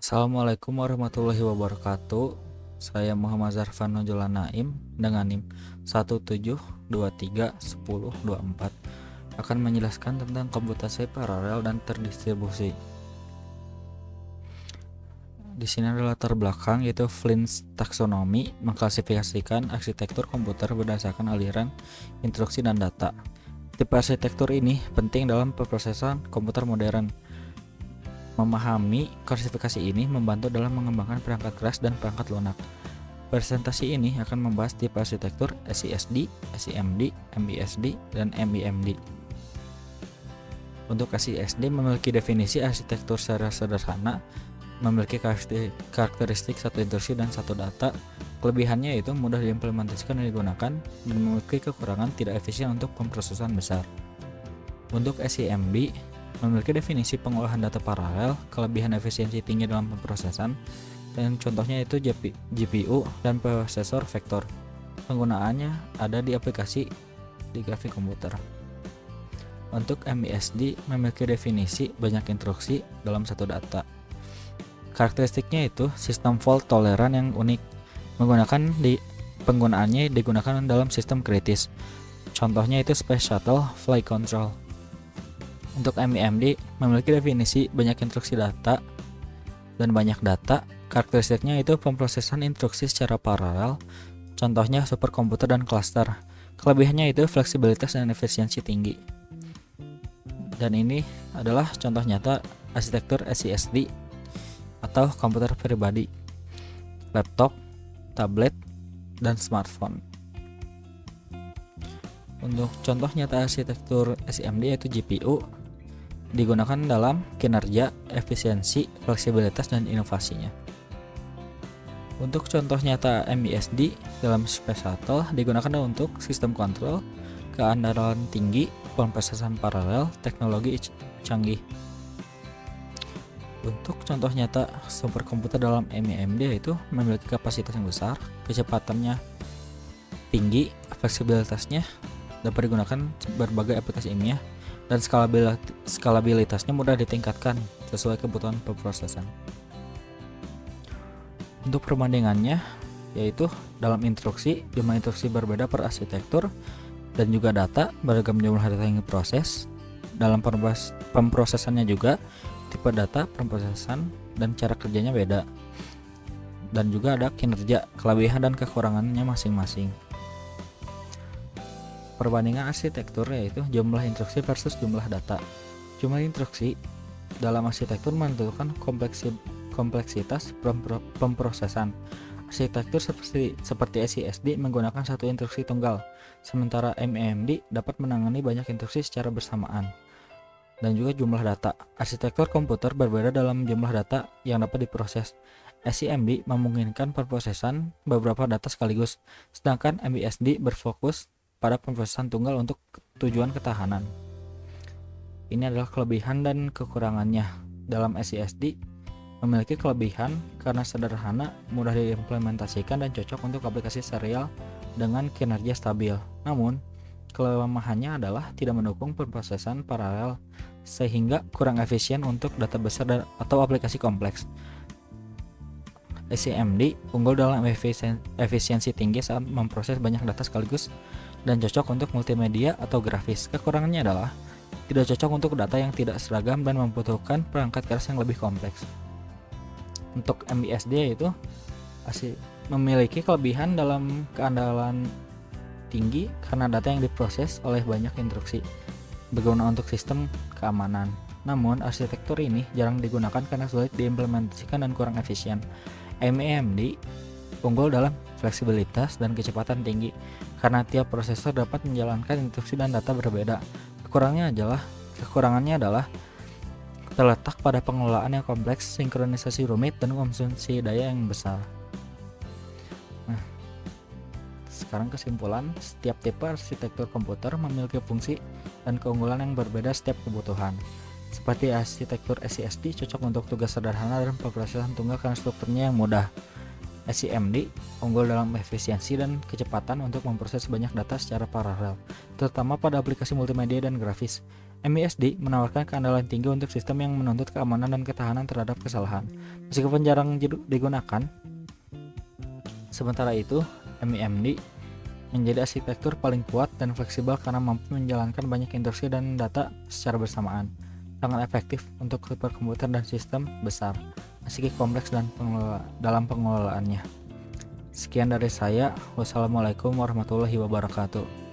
Assalamualaikum warahmatullahi wabarakatuh. Saya Muhammad Zarfan Nojola Naim dengan NIM 17231024 akan menjelaskan tentang komputasi paralel dan terdistribusi. Di sini ada latar belakang, yaitu Flint's taxonomy mengklasifikasikan arsitektur komputer berdasarkan aliran instruksi dan data. Tipe arsitektur ini penting dalam pemrosesan komputer modern. Memahami klasifikasi ini membantu dalam mengembangkan perangkat keras dan perangkat lunak. Presentasi ini akan membahas tipe arsitektur SISD, SIMD, MISD, dan MIMD. Untuk SISD memiliki definisi arsitektur secara sederhana, memiliki karakteristik satu instruksi dan satu data. Kelebihannya yaitu mudah diimplementasikan dan digunakan, dan memiliki kekurangan tidak efisien untuk pemrosesan besar. Untuk SIMD memiliki definisi pengolahan data paralel, kelebihan efisiensi tinggi dalam pemrosesan, dan contohnya itu GPU dan prosesor vektor. Penggunaannya ada di aplikasi di grafik komputer. Untuk MISD memiliki definisi banyak instruksi dalam satu data. Karakteristiknya itu sistem fault toleran yang unik. Penggunaannya digunakan dalam sistem kritis. Contohnya itu Space Shuttle Flight Control. Untuk MIMD memiliki definisi banyak instruksi data dan banyak data. Karakteristiknya itu pemrosesan instruksi secara paralel, contohnya superkomputer dan cluster. Kelebihannya itu fleksibilitas dan efisiensi tinggi. Dan ini adalah contoh nyata arsitektur SISD atau komputer pribadi, laptop, tablet, dan smartphone. Untuk contoh nyata arsitektur SIMD yaitu GPU digunakan dalam kinerja, efisiensi, fleksibilitas, dan inovasinya. Untuk contoh nyata MISD dalam Space Shuttle digunakan untuk sistem kontrol, keandalan tinggi, pemrosesan paralel, teknologi canggih. Untuk contoh nyata superkomputer dalam MIMD yaitu memiliki kapasitas yang besar, kecepatannya tinggi, fleksibilitasnya dapat digunakan berbagai aplikasi ilmiah, dan skalabilitasnya mudah ditingkatkan sesuai kebutuhan pemrosesan. Untuk perbandingannya yaitu dalam instruksi, jumlah instruksi berbeda per arsitektur, dan juga data, beragam jumlah data yang diproses. Dalam pemrosesannya juga tipe data, pemrosesan, dan cara kerjanya beda. Dan juga ada kinerja, kelebihan dan kekurangannya masing-masing. Perbandingan arsitektur yaitu jumlah instruksi versus jumlah data. Jumlah instruksi dalam arsitektur menentukan kompleksitas pemrosesan. Arsitektur seperti SISD menggunakan satu instruksi tunggal, sementara MIMD dapat menangani banyak instruksi secara bersamaan. Dan juga jumlah data. Arsitektur komputer berbeda dalam jumlah data yang dapat diproses. SIMD memungkinkan pemrosesan beberapa data sekaligus, sedangkan MISD berfokus pada pemrosesan tunggal untuk tujuan ketahanan. Ini adalah kelebihan dan kekurangannya. Dalam SISD memiliki kelebihan karena sederhana, mudah diimplementasikan, dan cocok untuk aplikasi serial dengan kinerja stabil. Namun, kelemahannya adalah tidak mendukung pemrosesan paralel sehingga kurang efisien untuk data besar atau aplikasi kompleks. SIMD unggul dalam efisiensi tinggi saat memproses banyak data sekaligus dan cocok untuk multimedia atau grafis. Kekurangannya adalah tidak cocok untuk data yang tidak seragam dan membutuhkan perangkat keras yang lebih kompleks. Untuk MISD yaitu memiliki kelebihan dalam keandalan tinggi karena data yang diproses oleh banyak instruksi, berguna untuk sistem keamanan. Namun arsitektur ini jarang digunakan karena sulit diimplementasikan dan kurang efisien. MIMD unggul dalam fleksibilitas dan kecepatan tinggi karena tiap prosesor dapat menjalankan instruksi dan data berbeda. Kekurangannya adalah terletak pada pengelolaan yang kompleks, sinkronisasi rumit, dan konsumsi daya yang besar. Nah, sekarang kesimpulan, setiap tipe arsitektur komputer memiliki fungsi dan keunggulan yang berbeda setiap kebutuhan. Seperti arsitektur SISD cocok untuk tugas sederhana dan pemrosesan tunggal karena strukturnya yang mudah. SIMD unggul dalam efisiensi dan kecepatan untuk memproses banyak data secara paralel, terutama pada aplikasi multimedia dan grafis. MISD menawarkan keandalan tinggi untuk sistem yang menuntut keamanan dan ketahanan terhadap kesalahan. Meskipun jarang digunakan, sementara itu MIMD menjadi arsitektur paling kuat dan fleksibel karena mampu menjalankan banyak instruksi dan data secara bersamaan. Sangat efektif untuk superkomputer dan sistem besar, meski kompleks dalam pengelolaannya. Sekian dari saya. Wassalamualaikum warahmatullahi wabarakatuh.